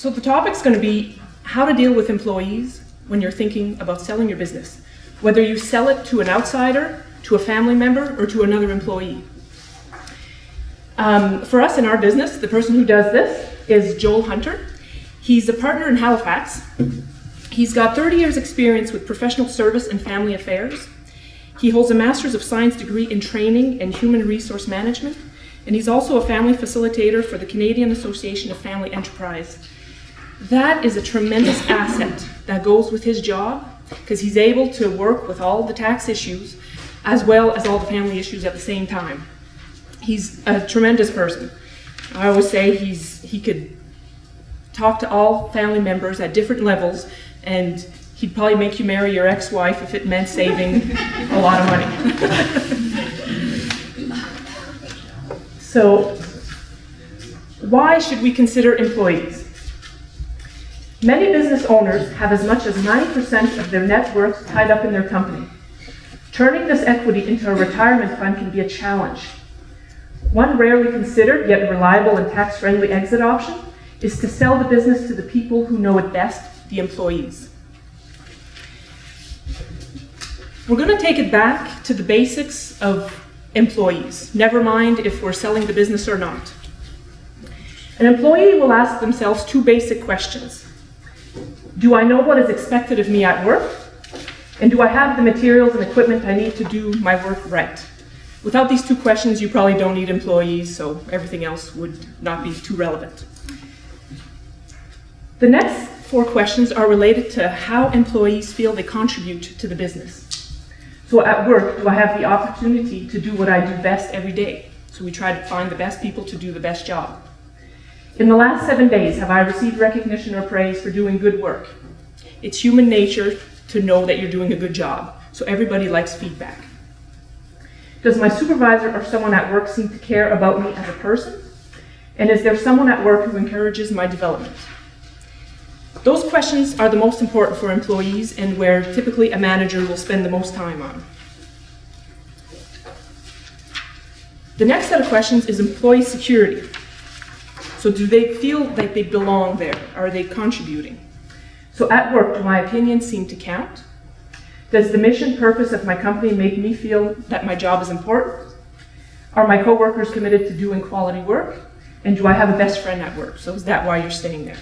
So the topic's going to be how to deal with employees when you're thinking about selling your business, whether you sell it to an outsider, to a family member, or to another employee. For us in our business, the person who does this is Joel Hunter. He's a partner in Halifax. He's got 30 years experience with professional service and family affairs. He holds a Master's of Science degree in training and human resource management, and he's also a family facilitator for the Canadian Association of Family Enterprise. That is a tremendous asset that goes with his job, because he's able to work with all the tax issues as well as all the family issues at the same time. He's a tremendous person. I always say he could talk to all family members at different levels, and he'd probably make you marry your ex-wife if it meant saving a lot of money. So, why should we consider employees? Many business owners have as much as 90% of their net worth tied up in their company. Turning this equity into a retirement fund can be a challenge. One rarely considered yet reliable and tax-friendly exit option is to sell the business to the people who know it best, the employees. We're going to take it back to the basics of employees, never mind if we're selling the business or not. An employee will ask themselves two basic questions. Do I know what is expected of me at work? And do I have the materials and equipment I need to do my work right? Without these two questions, you probably don't need employees, so everything else would not be too relevant. The next four questions are related to how employees feel they contribute to the business. So at work, do I have the opportunity to do what I do best every day? So we try to find the best people to do the best job. In the last 7 days, have I received recognition or praise for doing good work? It's human nature to know that you're doing a good job, so everybody likes feedback. Does my supervisor or someone at work seem to care about me as a person? And is there someone at work who encourages my development? Those questions are the most important for employees and where typically a manager will spend the most time on. The next set of questions is employee security. So do they feel like they belong there? Are they contributing? So at work, do my opinions seem to count? Does the mission purpose of my company make me feel that my job is important? Are my coworkers committed to doing quality work? And do I have a best friend at work? So is that why you're staying there?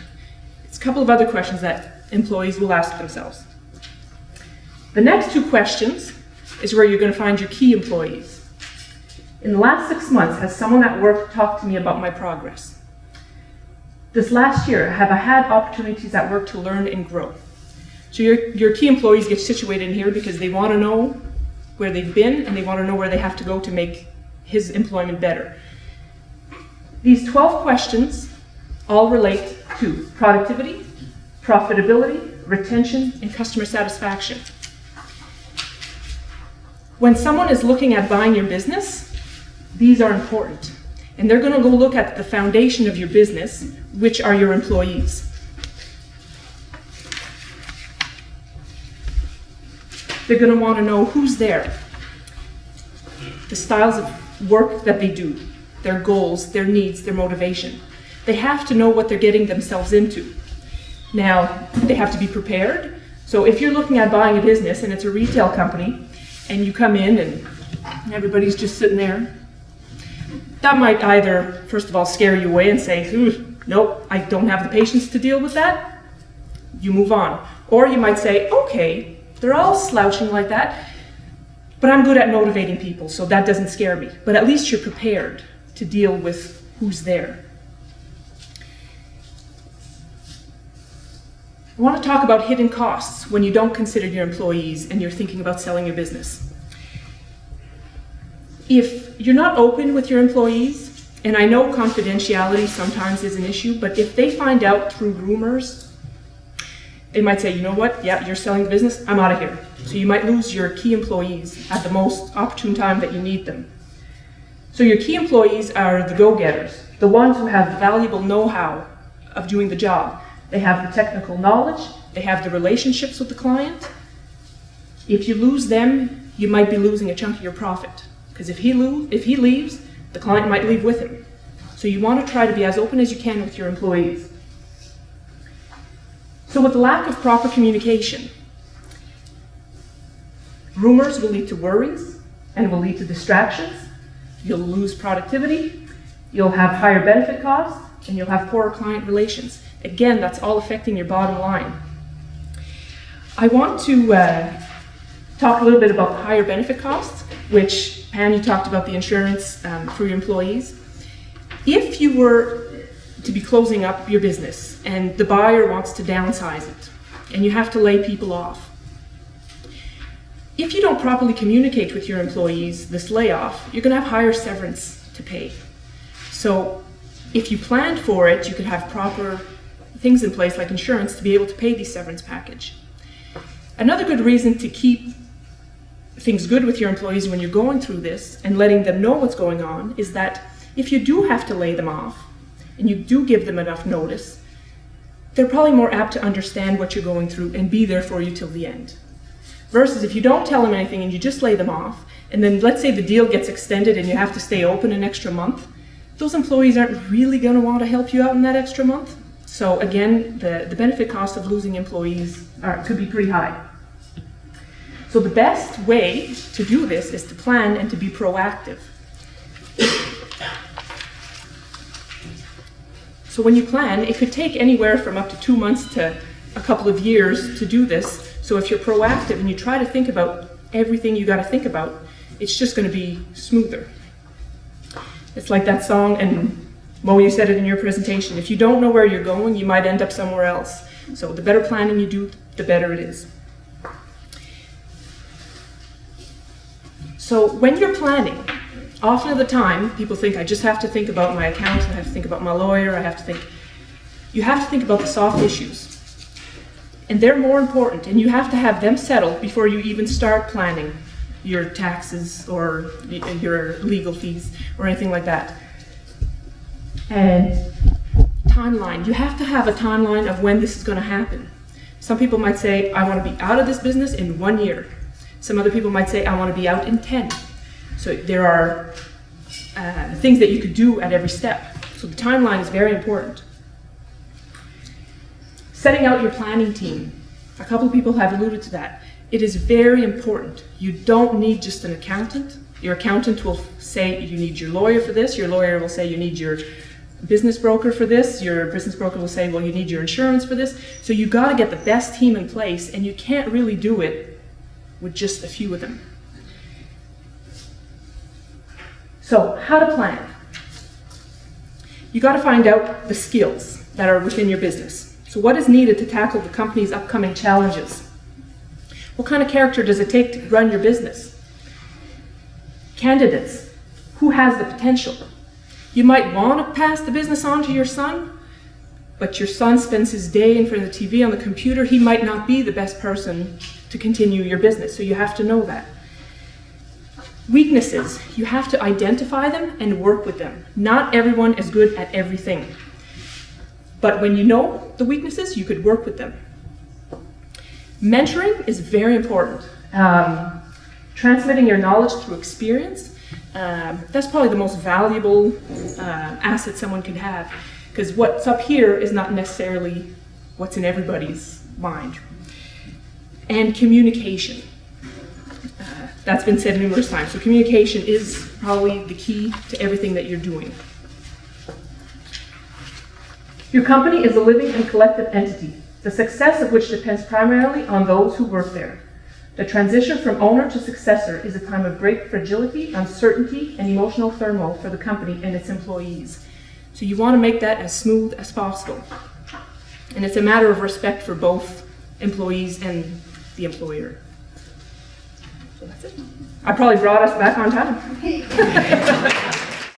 It's a couple of other questions that employees will ask themselves. The next two questions is where you're going to find your key employees. In the last 6 months, has someone at work talked to me about my progress? This last year, have I had opportunities at work to learn and grow? So your key employees get situated in here because they want to know where they've been and they want to know where they have to go to make his employment better. These 12 questions all relate to productivity, profitability, retention, and customer satisfaction. When someone is looking at buying your business, these are important. And they're going to go look at the foundation of your business, which are your employees. They're going to want to know who's there, the styles of work that they do, their goals, their needs, their motivation. They have to know what they're getting themselves into. Now, they have to be prepared. So if you're looking at buying a business and it's a retail company, and you come in and everybody's just sitting there, that might either, first of all, scare you away and say, nope, I don't have the patience to deal with that. You move on. Or you might say, okay, they're all slouching like that, but I'm good at motivating people, so that doesn't scare me. But at least you're prepared to deal with who's there. I want to talk about hidden costs when you don't consider your employees and you're thinking about selling your business. If you're not open with your employees, and I know confidentiality sometimes is an issue, but if they find out through rumors, they might say, you know what, yeah, you're selling the business, I'm out of here. So you might lose your key employees at the most opportune time that you need them. So your key employees are the go-getters, the ones who have valuable know-how of doing the job. They have the technical knowledge, they have the relationships with the client. If you lose them, you might be losing a chunk of your profit. Because if he leaves, the client might leave with him. So you want to try to be as open as you can with your employees. So with lack of proper communication, rumors will lead to worries and will lead to distractions. You'll lose productivity, you'll have higher benefit costs, and you'll have poorer client relations. Again, that's all affecting your bottom line. I want to talk a little bit about higher benefit costs, which Pam, you talked about the insurance for your employees. If you were to be closing up your business and the buyer wants to downsize it and you have to lay people off, if you don't properly communicate with your employees this layoff, you're going to have higher severance to pay. So if you planned for it, you could have proper things in place like insurance to be able to pay the severance package. Another good reason to keep things good with your employees when you're going through this and letting them know what's going on is that if you do have to lay them off and you do give them enough notice, they're probably more apt to understand what you're going through and be there for you till the end. Versus if you don't tell them anything and you just lay them off, and then let's say the deal gets extended and you have to stay open an extra month, those employees aren't really going to want to help you out in that extra month. So again, the benefit cost of losing employees could be pretty high. So the best way to do this is to plan and to be proactive. So when you plan, it could take anywhere from up to 2 months to a couple of years to do this. So if you're proactive and you try to think about everything you got to think about, it's just going to be smoother. It's like that song, and Mo, you said it in your presentation. If you don't know where you're going, you might end up somewhere else. So the better planning you do, the better it is. So when you're planning, often of the time, people think, I just have to think about my accountant, I have to think about my lawyer, you have to think about the soft issues. And they're more important, and you have to have them settled before you even start planning your taxes or your legal fees or anything like that. And timeline, you have to have a timeline of when this is going to happen. Some people might say, I want to be out of this business in 1 year. Some other people might say, I want to be out in 10. So there are things that you could do at every step. So the timeline is very important. Setting out your planning team. A couple of people have alluded to that. It is very important. You don't need just an accountant. Your accountant will say you need your lawyer for this. Your lawyer will say you need your business broker for this. Your business broker will say, well, you need your insurance for this. So you got to get the best team in place, and you can't really do it with just a few of them. So how to plan. You got to find out the skills that are within your business. So what is needed to tackle the company's upcoming challenges? What kind of character does it take to run your business? Candidates. Who has the potential? You might want to pass the business on to your son, but your son spends his day in front of the TV on the computer. He might not be the best person to continue your business, so you have to know that. Weaknesses. You have to identify them and work with them. Not everyone is good at everything. But when you know the weaknesses, you could work with them. Mentoring is very important. Transmitting your knowledge through experience, that's probably the most valuable asset someone could have, because what's up here is not necessarily what's in everybody's mind. And communication. That's been said numerous times. So communication is probably the key to everything that you're doing. Your company is a living and collective entity, the success of which depends primarily on those who work there. The transition from owner to successor is a time of great fragility, uncertainty, and emotional turmoil for the company and its employees. So you want to make that as smooth as possible. And it's a matter of respect for both employees and the employer. So that's it. I probably brought us back on time.